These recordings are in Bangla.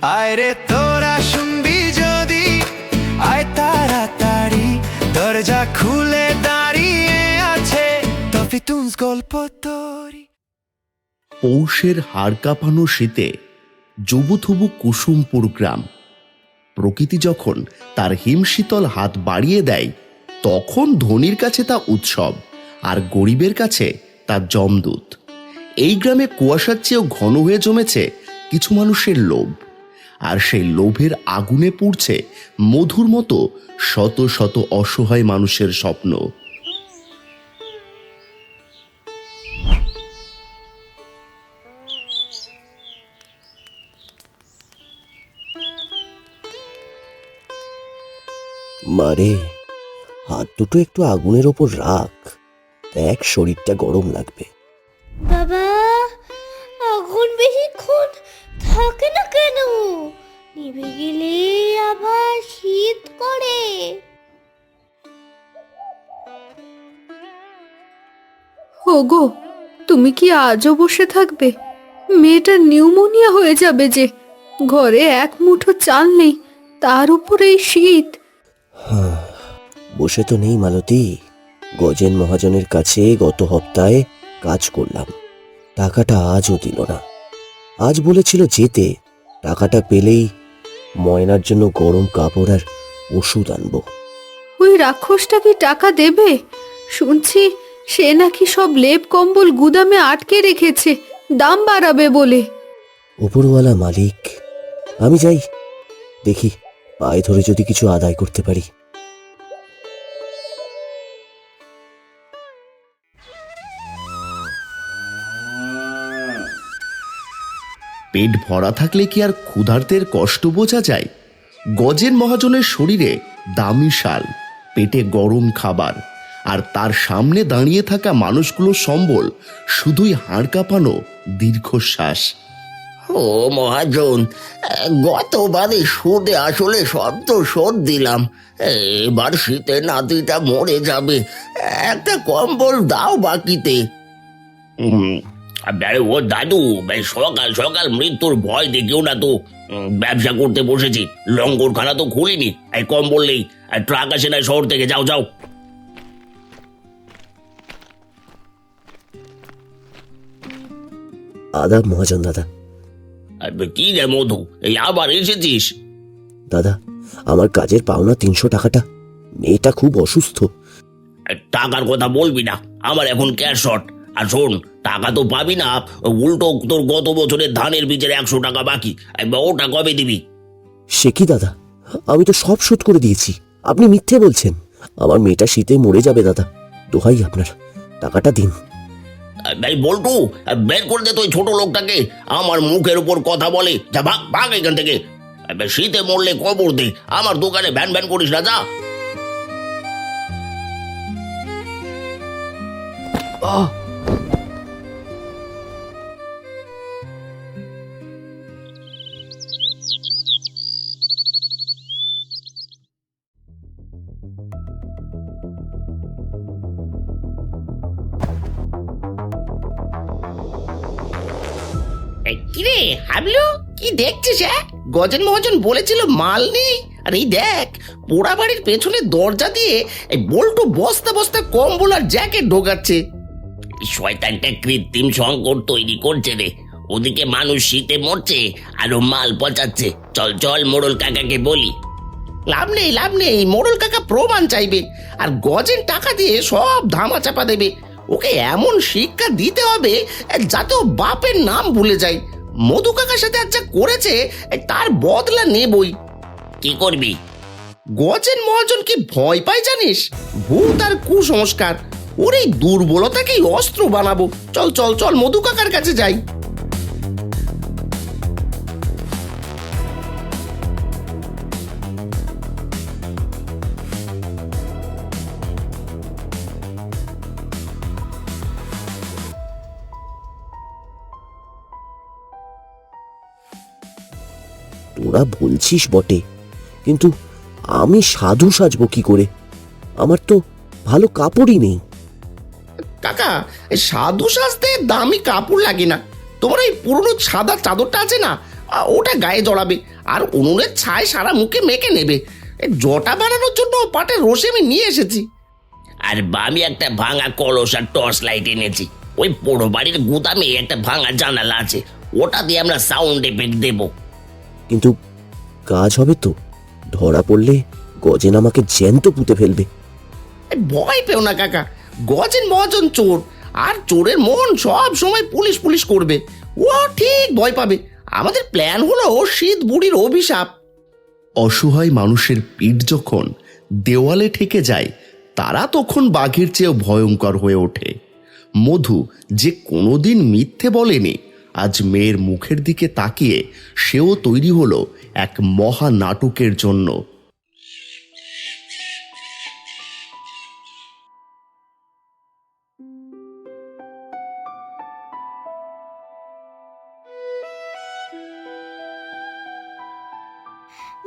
আয় রে তোরা শুনবি যদি, আয় তাড়াতাড়ি, দরজা খুলে দাঁড়িয়ে আছে তফিতুনস গল্প তোরি। পৌষের হাড় কাঁপানো শীতে জবুথবু কুসুমপুর গ্রাম। প্রকৃতি যখন তার হিমশীতল হাত বাড়িয়ে দেয়, তখন ধনীর কাছে তা উৎসব, আর গরিবের কাছে তা যমদূত। এই গ্রামে কুয়াশার চেয়েও ঘন হয়ে জমেছে কিছু মানুষের লোভ, আর সেই লোভের আগুনে পুড়ছে মধুর মতো শত শত অসহায় মানুষের স্বপ্ন। মারে, হাত দুটো একটু আগুনের ওপর রাখ, দেখ শরীরটা গরম লাগবে। বাবা, আগুন বেশিক্ষণ থাকে না কেন? নিভে গেলে আবার শীত করে। ওগো, তুমি কি আজও বসে থাকবে? মেয়েটার নিউমোনিয়া হয়ে যাবে যে। ঘরে এক মুঠো চাল নেই, তার উপর এই শীত। বসে তো নেই মালতী, গজেন মহাজনের কাছে গত সপ্তাহে কাজ করলাম, টাকাটা আজও দিল না। আজ বলেছিল যেতে, টাকাটা পেলেই ময়নার জন্য গরম কাপড় আর ওষুধ আনবো। ওই রাক্ষসটা কি টাকা দেবে? শুনছি সে নাকি সব লেপ কম্বল গুদামে আটকে রেখেছে, দাম বাড়াবে বলে। উপরওয়ালা মালিক, আমি যাই, দেখি পায়ে ধরে যদি কিছু আদায় করতে পারি। পেট ভরা থাকলে কি আর ক্ষুধার্তের কষ্ট বোঝা যায়? গজেন মহাজনের শরীরে দামি শাল, পেটে গরম খাবার, আর তার সামনে দাঁড়িয়ে থাকা মানুষগুলোর সম্বল শুধুই হাড় কাঁপানো দীর্ঘশ্বাস। ও মহাজন, গতবারে সুদে আসলে সব তো শোধ দিলাম, এবার শীতে নাতিটা মরে যাবে, একটা কম্বল দাও বাকিতে। ও দাদু, সকাল সকাল মৃত্যুর ভয় দেখিও না তো, ব্যবসা করতে বসেছি, লঙ্গরখানা তো খুলিনি, এই কম্বল নেই, ট্রাক আসে না শহর থেকে, যাও যাও। আদাব মহাজন দাদা। কি রে মধু, এই আবার এসেছিস? দাদা, আমার কাজের পাওনা 300 টাকাটা, মেয়েটা খুব অসুস্থ। টাকার কথা বলবি না, আমার এখন ক্যাশ শর্ট। আর শোন, টাকা তো পাবি না, উল্টো তোর গত বছরের ধানের বীজের 100 টাকা বাকি, ওটা কবে দিবি? সে কি দাদা, আমি তো সব শোধ করে দিয়েছি, আপনি মিথ্যে বলছেন। আমার মেয়েটা শীতে মরে যাবে দাদা, দোহাই আপনার, টাকাটা দিন। বল্টু, বের করে দে তো ওই ছোট লোকটাকে, আমার মুখের উপর কথা বলে। যা, ভাগ ভাগ এখান থেকে, শীতে মরলে কবর দে, আমার দোকানে ভ্যান ভ্যান করিস না, যা। কিরে হাবলু, কি দেখছিস? গজেন মহাজন বলেছিল মাল নেই, আর এই দেখ, পোড়া বাড়ির পেছনে দরজা দিয়ে এই বল্টু বস্তা বস্তা কম্বল আর জ্যাকেট ঢোকাচ্ছে। শয়তানটা কৃত্রিম সংকট তৈরি করছে রে, ওদিকে মানুষ শীতে মরছে আর ও মাল পচাচ্ছে। চল চল, মোড়ল কাকাকে বলি। লাভ নেই, লাভ নেই, মোড়ল কাকা প্রমাণ চাইবে, আর গজেন টাকা দিয়ে সব ধামা চাপা দেবে। ওকে এমন শিক্ষা দিতে হবে যাতে ও বাপের নাম ভুলে যায়। মধু কাকার সাথে আচ্ছা করেছে, তার বদলা নেবই। কি করবি? গজেন মহাজন কি ভয় পায় জানিস? ভূত আর কুসংস্কার, ওর এই দুর্বলতাকেই অস্ত্র বানাবো। চল চল চল, মধু কাকার কাছে যাই। তোরা বলছিস বটে, কিন্তু আমি সাধু সাজবো কি করে? আমার তো ভালো কাপড়ই নেই। কাকা, সাধু সাজতে দামি কাপড় লাগে না। তোমার এই পুরনো সাদা চাদরটা আছে না, ওটা গায়ে জড়াবে আর উনুনের ছাই সারা মুখে মেখে নেবে। এই জটা বানানোর জন্য পাটের রশি আমি নিয়ে এসেছি। আর আমি একটা ভাঙা কলস আর টর্চ লাইট এনেছি। ওই পোড়ো বাড়ির গুদামে একটা ভাঙা জানালা আছে, ওটা দিয়ে আমরা সাউন্ড এফেক্ট দেবো। কিন্তু কাজ হবে তো? ধরা পড়লে গজেন আমাকে জ্যান্ত পুঁতে ফেলবে। এই ভয় পেও না কাকা, গজেন মহাজন চোর, আর চোরের মন সব সময় পুলিশ পুলিশ করবে। ও ঠিক ভয় পাবে। আমাদের প্ল্যান হলো শীত বুড়ির অভিশাপ। অসহায় মানুষের পিঠ যখন দেওয়ালে ঠেকে যায়, তারা তখন বাঘের চেয়েও ভয়ঙ্কর হয়ে ওঠে। মধু, যে কোনোদিন মিথ্যে বলেনি, আজ মেয়ের মুখের দিকে তাকিয়ে সেও তৈরি হলো এক মহা নাটকের জন্য।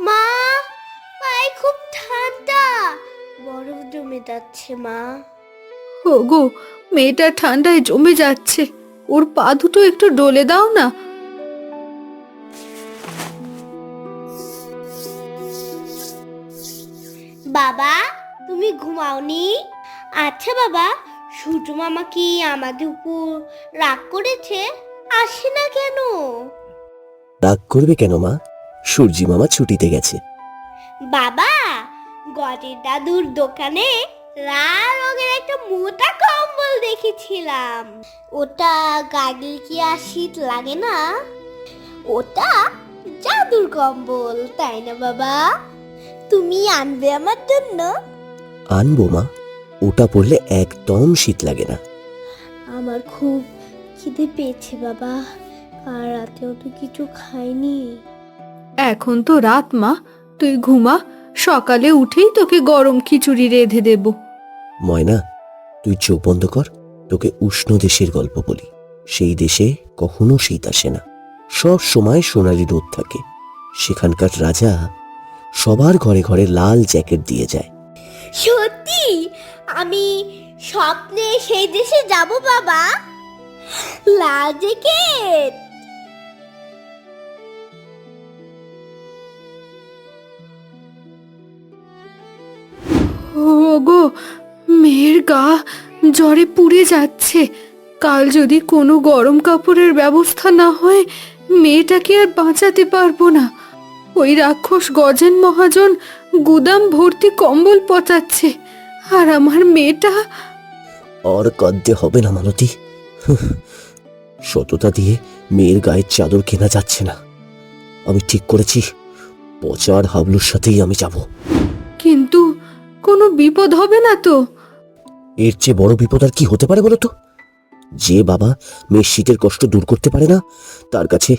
মা, পায়ে খুব ঠান্ডা, বরফ জমে যাচ্ছে মা। ওগো, মেয়েটা ঠান্ডায় জমে যাচ্ছে, ওর পা দুটো একটু ডলে দাও না। বাবা, তুমি ঘুমাওনি? আচ্ছা বাবা, সূর্য মামা কি আমাদের উপর রাগ করেছে? আসে না কেন? রাগ করবে কেন মা? সূর্যি মামা ছুটিতে গেছে। বাবা, গজের দাদুর দোকানে লাল রঙের একটা মোটা কম্বল দেখেছিলাম। ওটা গায়ে কি আর শীত লাগে না? ওটা জাদুর কম্বল, তাই না বাবা? তুমি আনবে আমার জন্য? আনবো মা, ওটা পরলে একদম শীত লাগে না। আমার খুব খিদে পেয়েছে বাবা, আর রাতেও তো কিছু খাইনি। এখন তো রাত মা, তুই ঘুমা, সকালে উঠেই তোকে গরম খিচুড়ি রেঁধে দেব। ময়না, তুই চোখ বন্ধ কর, তোকে উষ্ণ দেশের গল্প বলি। সেই দেশে কখনো শীত আসে না, সব সময় সোনালি রোদ থাকে। সেখানকার রাজা সবার ঘরে ঘরে লাল জ্যাকেট দিয়ে যায়। সত্যি? আমি স্বপ্নে সেই দেশে যাব বাবা? লাল জ্যাকেট? ওগো, মেয়ের গা জ্বরে পুড়ে যাচ্ছে। কাল যদি কোনো গরম কাপড়ের ব্যবস্থা না হয়, মেয়েটাকে আর বাঁচাতে পারবো না। ওই রাক্ষস গজেন মহাজন গুদাম ভর্তি কম্বল পচাচ্ছে, আর আমার মেয়েটা। আর কাঁদতে হবে না মালতী, সততা দিয়ে মেয়ের গায়ের চাদর কেনা যাচ্ছে না। আমি ঠিক করেছি, পচার হাবলুর সাথেই আমি যাব। কিন্তু কোনো বিপদ হবে না তো? এর চেয়ে বড় বিপদ আর কি হতে পারে বলো তো? যে বাবা মেয়ের শীতের কষ্ট দূর করতে পারে না, তার কাছে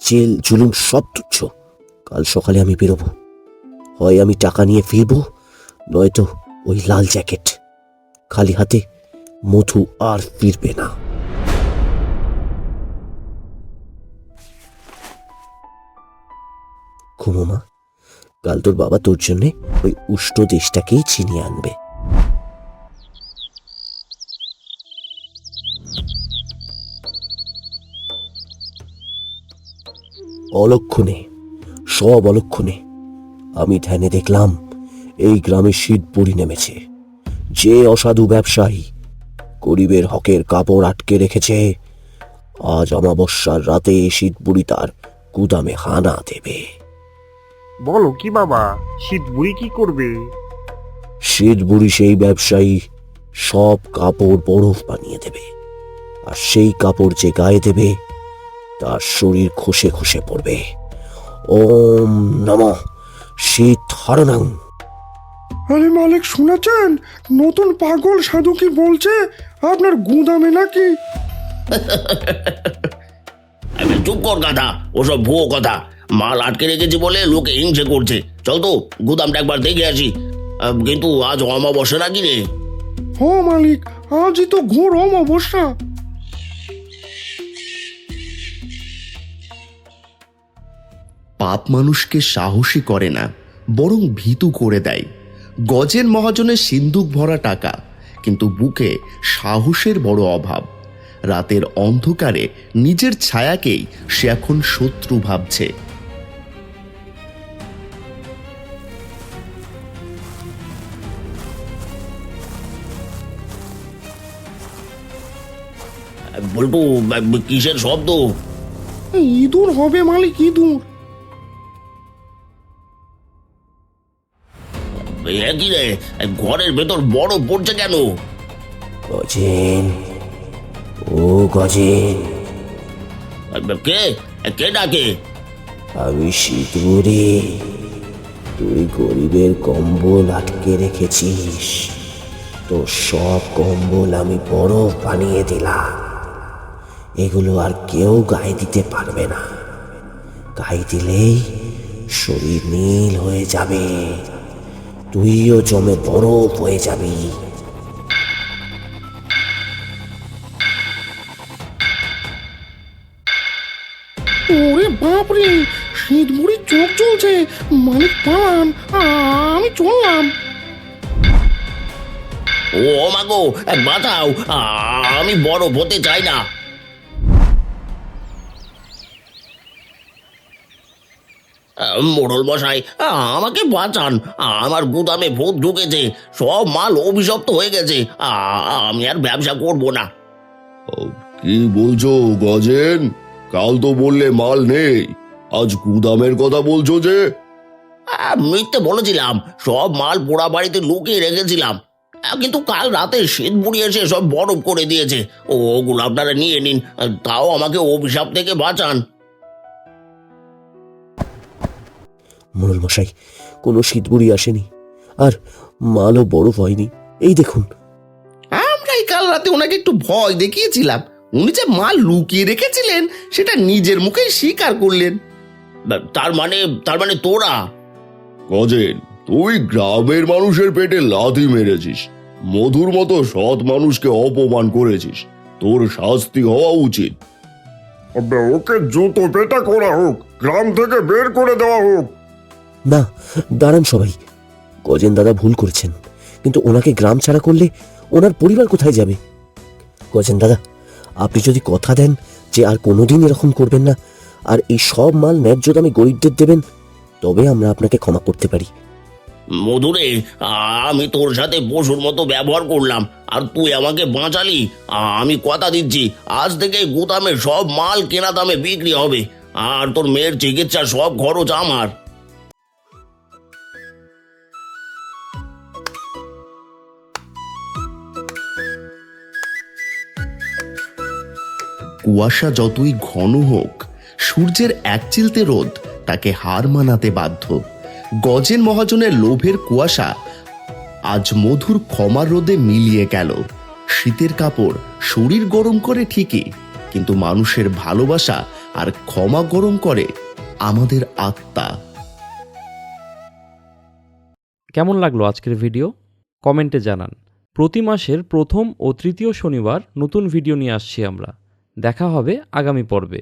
জেল জুলুম সব তুচ্ছ। কাল সকালে আমি বেরোবো, হয় আমি টাকা নিয়ে ফিরবো, নয়তো ওই লাল জ্যাকেট। খালি হাতে মধু আর ফিরবে না। ঘুমো মা, কাল তোর বাবা তোর জন্য ওই উষ্ণ দেশটাকেই ছিনিয়ে আনবে। অলক্ষণে, সব অলক্ষণে আমি ধ্যানে দেখলাম এই গ্রামে শীত বুড়ি নেমেছে। যে অসাধু ব্যবসায়ী গরিবের হকের কাপড় আটকে রেখেছে, আজ অমাবস্যার রাতে শীত বুড়ি তার গুদামে হানা দেবে। বলো কি বাবা, শীত বুড়ি কি করবে? শীত বুড়ি সেই ব্যবসায়ী সব কাপড় বরফ বানিয়ে দেবে, আর সেই কাপড় যে গায়ে দেবে তার শরীর খসে খসে পড়বে। ওম নমঃ শীত হরণং। আরে মালিক, শুনেছেন নতুন পাগল সাধু কি বলছে আপনার গুদামে নাকি? চুপ কর গাধা, ওসব ভুয়ো কথা। মাল আটকে রেখেছি বলে লোকে হিংসে করছে। চল তো গুদামটা একবার দেখে আসি। কিন্তু আজ অমাবস্যা নাকি রে? হ মালিক, আজই তো ঘোর অমাবস্যা। পাপ মানুষকে সাহসী করে না, বরং ভীতু করে দেয়। গজেন মহাজনের সিন্দুক ভরা টাকা, কিন্তু বুকে সাহসের বড় অভাব। রাতের অন্ধকারে নিজের ছায়াকেই সে এখন শত্রু ভাবছে। বল্টু, কিসের শব্দ? ইঁদুর হবে মালিক, ইঁদুর। কি রে, ঘরের ভেতর বরফ পড়ছে কেন? গজেন, ও গজেন, কে কে ডাকে? আমি শীতবুড়ি। তুই গরিবের কম্বল আটকে রেখেছিস, তো সব কম্বল আমি বরফ বানিয়ে দিলাম। এগুলো আর কেউ গায়ে দিতে পারবে না। গায়ে দিলেই শরীর নীল হয়ে যাবে, তুইও জমে বরফ হয়ে যাবি। ওরে বাপরে, শীত বুড়ির চোখ চলছে। মালিক পালান, আমি চললাম। ও মাগো, বাঁচাও, আমি বরফ হতে চাই না। মোড়ল মশাই, আমাকে বাঁচান। আমার গুদামে ভূত ঢুকেছে, সব মাল অভিশপ্ত হয়ে গেছে। আমি আর ব্যবসা করব না। কি বলছো গজেন? কাল তো বললে মাল নেই, আজ গুদামের কথা বলছো যে? মিথ্যে বলেছিলাম, সব মাল পোড়া বাড়িতে লুকিয়ে রেখেছিলাম। কিন্তু কাল রাতে শীত বুড়ি এসে সব বরফ করে দিয়েছে। ওগুলো আপনারা নিয়ে নিন, তাও আমাকে অভিশাপ থেকে বাঁচান। মোড়ল মশাই, কোনো শীতবুড়ি আসেনি, আর মালও বরফ হয়নি। এই দেখুন। আমরাই কাল রাতে ওনাকে একটু ভয় দেখিয়েছিলাম। উনি যে মাল লুকিয়ে রেখেছিলেন সেটা নিজের মুখেই স্বীকার করলেন। তার মানে তোরা? গজেন, তুই গ্রামের মানুষের পেটে লাথি মেরেছিস, মধুর মতো সৎ মানুষকে অপমান করেছিস, তোর শাস্তি হওয়া উচিত। ওকে জুতো পেটা করা হোক, গ্রাম থেকে বের করে দেওয়া হোক। না, দাঁড়ান সবাই। গজেন দাদা ভুল করেছেন, কিন্তু ওনাকে গ্রাম ছাড়া করলে ওনার পরিবার কোথায় যাবে? গজেন দাদা, আপনি যদি কথা দেন যে আর কোনোদিন এরকম করবেন না, আর এই সব মাল ন্যায্য দামে গরিবদের দেবেন, তবে আমরা আপনাকে ক্ষমা করতে পারি। মধুরে, আমি তোর সাথে পশুর মতো ব্যবহার করলাম, আর তুই আমাকে বাঁচালি। আমি কথা দিচ্ছি, আজ থেকে গুদামে সব মাল কেনা দামে বিক্রি হবে, আর তোর মেয়ের চিকিৎসার সব খরচ আমার। কুয়াশা যতই ঘন হোক, সূর্যের একচিলতে রোদ তাকে হার মানাতে বাধ্য। গজেন মহাজনের লোভের কুয়াশা আজ মধুর ক্ষমার রোদে মিলিয়ে গেল। শীতের কাপড় শরীর গরম করে ঠিকই, কিন্তু মানুষের ভালোবাসা আর ক্ষমা গরম করে আমাদের আত্মা। কেমন লাগলো আজকের ভিডিও? কমেন্টে জানান। প্রতি মাসের প্রথম ও তৃতীয় শনিবার নতুন ভিডিও নিয়ে আসছি আমরা। দেখা হবে আগামী পর্বে।